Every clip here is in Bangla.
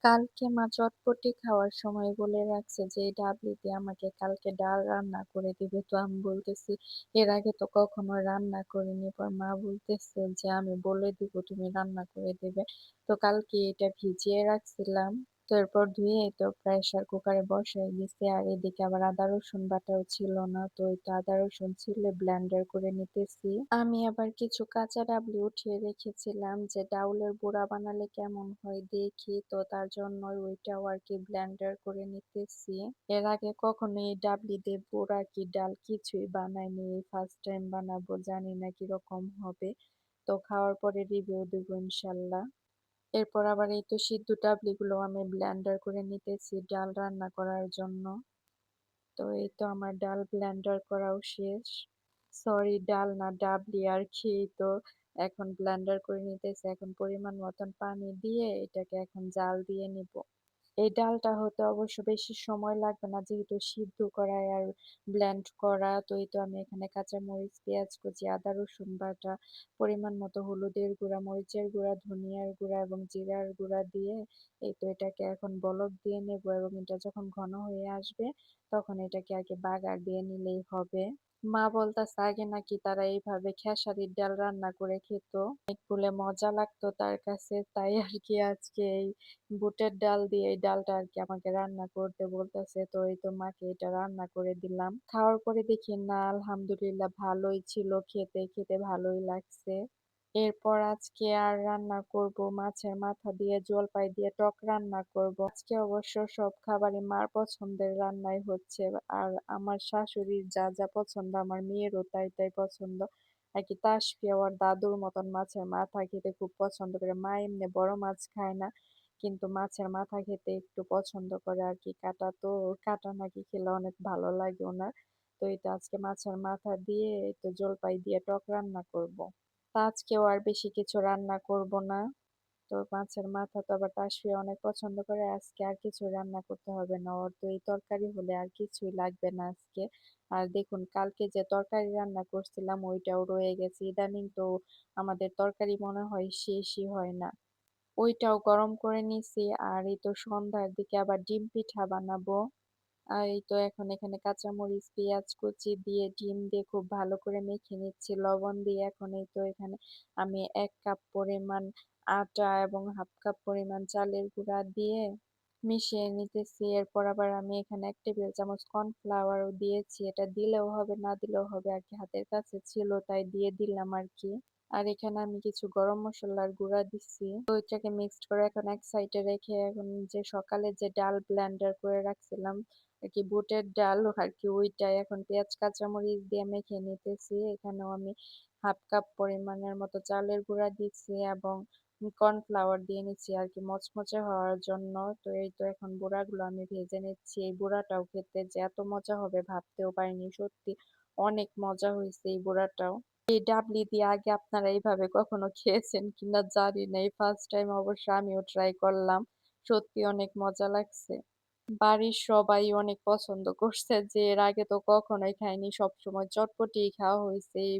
কালকে মা চটপটি খাওয়ার সময় বলে রাখছে যে এই ডাবলি দিয়ে আমাকে কালকে ডাল রান্না করে দিবে। তো আমি বলতেছি এর আগে তো কখনো রান্না করিনি। পর মা বলতেছে যে আমি বলে দিব তুমি রান্না করে দিবে। তো কালকে এটা ভিজিয়ে রাখছিলাম। তো এরপর ধুয়ে তো প্রেসার কুকারে বসায় দিছি। আর এদিকে আবার আদা রসুন বাটাও ছিল না। তো এই তো আদা রসুন ছিলে ব্লেন্ডার করে নিতেছি। আমি আবার কিছু কাঁচা ডাবলি উঠিয়ে রেখেছিলাম যে ডাউলের বড়া বানালে কেমন হয় দেখি। তো তার জন্য ওইটাও আরকি ব্লেন্ডার করে নিতেছি। এর আগে কখনো এই ডাবলি দিয়ে বড়া কি ডাল কিছুই বানাইনি। এই ফার্স্ট টাইম বানাবো। জানি না কিরকম হবে। তো খাওয়ার পরে রিভিউ দেবো ইনশাল্লাহ। এরপর আবার এই তো সিদ্ধ ডাবলিগুলো আমি ব্লেন্ডার করে নিতেছি ডাল রান্না করার জন্য। তো এই তো আমার ডাল ব্লেন্ডার করাও শেষ। সরি ডাল না ডাবলি আরকি। তো এখন ব্লেন্ডার করে নিতেছি। এখন পরিমাণ মতন পানি দিয়ে এটাকে এখন জাল দিয়ে নিব। এই ডালটা হতে অবশ্য বেশি সময় লাগবে না যেহেতু সিদ্ধ করা আর ব্লেন্ড করা। তো এই তো আমি এখানে কাঁচামরিচ, পেঁয়াজ কুচি, আদা রসুন বাটা, পরিমাণ মতো হলুদের গুঁড়া, মরিচের গুঁড়া, ধনিয়ার গুঁড়া এবং জিরার গুঁড়া দিয়ে এই তো এটাকে এখন বলক দিয়ে নেব এবং এটা যখন ঘন হয়ে আসবে তখন এটাকে আগে বাগার দিয়ে নিলেই হবে। মা বলতেছে আগে নাকি তারা এইভাবে খেসারির ডাল রান্না করে খেত। অনেক বলে মজা লাগতো তার কাছে। তাই আরকি আজকে এই বুটের ডাল দিয়ে এই ডালটা আরকি আমাকে রান্না করতে বলতেছে। তো এই তো মাকে এটা রান্না করে দিলাম। খাওয়ার পরে দেখি না আলহামদুলিল্লাহ ভালোই ছিল খেতে, খেতে ভালোই লাগছে। এরপর আজকে আর রান্না করব মাছের মাথা দিয়ে জলপাই দিয়ে টক রান্না করব। আজকে অবশ্য সব খাবারই মার পছন্দের রান্নাই হচ্ছে। আর আমার শাশুড়ির যা, যা পছন্দ আমার মেয়েরও তাই, তাই পছন্দ। আরকি তাসফিয়া ওর দাদুর মতন মাছের মাথা খেতে খুব পছন্দ করে। মা এমনি বড় মাছ খায় না। কিন্তু মাছের মাথা খেতে একটু পছন্দ করে আরকি। কাটা নাকি খেলে অনেক ভালো লাগে উনার। তো এই তো আজকে মাছের মাথা দিয়ে এই তো জলপাই দিয়ে টক রান্না করব। তা আজকেও আর বেশি কিছু রান্না করব না। তো মাছের মাথা তো আবার তাসফিয়া অনেক পছন্দ করে। আজকে আর কিছু রান্না করতে হবে না। ওর তো এই তরকারি হলে আর কিছুই লাগবে না আজকে। আর দেখুন কালকে যে তরকারি রান্না করছিলাম ওইটাও রয়ে গেছে। ইদানিং তো আমাদের তরকারি মনে হয় শেষই হয় না। ওইটাও গরম করে নিছি। আর এই তো সন্ধ্যার দিকে আবার ডিম পিঠা বানাবো। আর এই তো এখন এখানে কাঁচামরিচ, পেঁয়াজ কুচি দিয়ে ডিম দিয়ে খুব ভালো করে মেখে নিচ্ছি লবণ দিয়ে। এখন এই তো এখানে আমি ১ কাপ পরিমাণ আটা এবং 1/2 কাপ পরিমাণ চালের গুঁড়া দিয়ে মিশিয়ে নিতেছি। এরপর আবার আমি এখানে ১ টেবিল চামচ কর্নফ্লাওয়ারও দিয়েছি। এটা দিলেও হবে না দিলেও হবে আরকি হাতের কাছে ছিল তাই দিয়ে দিলাম আরকি। আর এখানে আমি কিছু গরম মসলার গুঁড়া দিচ্ছি। তো এটাকে মিক্সড করে এখন এক সাইডে রেখে এখন যে সকালে যে ডাল ব্লেন্ডার করে রাখছিলাম আরকি বুটের ডাল আরকি ওইটাই এখন পেঁয়াজ কাঁচামরিচ দিয়ে মেখে নিতেছি। এখানেও আমি 1/2 কাপ পরিমাণের মতো চালের গুঁড়া দিচ্ছি এবং কর্নফ্লাওয়ার দিয়ে নিচ্ছি আরকি মচমচে হওয়ার জন্য। তো এই তো এখন বড়াগুলো আমি ভেজে নিচ্ছি। এই বড়াটাও খেতে যে এত মজা হবে ভাবতেও পারিনি। সত্যি অনেক মজা হইছে এই বড়াটাও। এই ডাবলি দিয়ে আগে আপনারা এইভাবে কখনো খেয়েছেন কিনা জানি না। এই ফার্স্ট টাইম অবশ্য আমিও ট্রাই করলাম। সত্যি অনেক মজা লাগছে। বাড়ির সবাই অনেক পছন্দ করছে যে এর আগে তো কখনোই খাইনি। সবসময় চটপটিই খাওয়া হইছে এই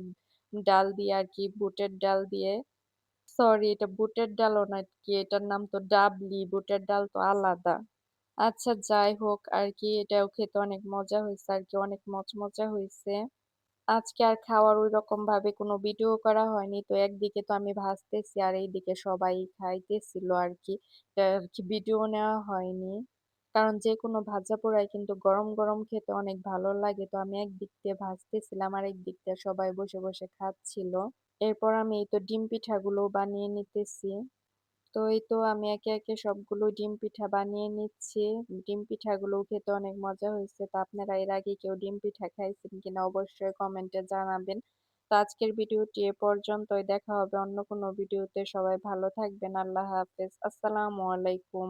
ডাল দিয়ে আরকি বুটের ডাল দিয়ে। সরি এটা বুটের ডালও না কি এটার নাম তো ডাবলি, বুটের ডাল তো আলাদা। আচ্ছা যাই হোক আরকি এটাও খেতে অনেক মজা হইছে আরকি অনেক মচমচে হইছে। আজকে আর খাওয়ার ঐরকম ভাবে কোনো ভিডিও করা হয়নি। তো একদিকে তো আমি ভাজতেছি আর এইদিকে সবাই খাইতেছিল আরকি। আরকি ভিডিও নেওয়া হয়নি। কারণ যেকোনো ভাজা পোড়াই কিন্তু গরম, গরম খেতে অনেক ভালো লাগে। তো আমি একদিক দিয়ে ভাজতেছিলাম আর একদিক দিয়ে সবাই বসে, বসে খাচ্ছিল। এরপর আমি এই তো ডিম পিঠাগুলো বানিয়ে নিতেছি। তো এই তো আমি একে, একে সবগুলো ডিম পিঠা বানিয়ে নিচ্ছি। ডিম পিঠাগুলোও খেতে অনেক মজা হয়েছে। তো আপনারা এর আগে কেউ ডিম পিঠা খাইছেন কিনা অবশ্যই কমেন্টে জানাবেন। তো আজকের ভিডিওটি এ পর্যন্তই। দেখা হবে অন্য কোনো ভিডিওতে। সবাই ভালো থাকবেন। আল্লাহ হাফেজ। আসসালামু আলাইকুম।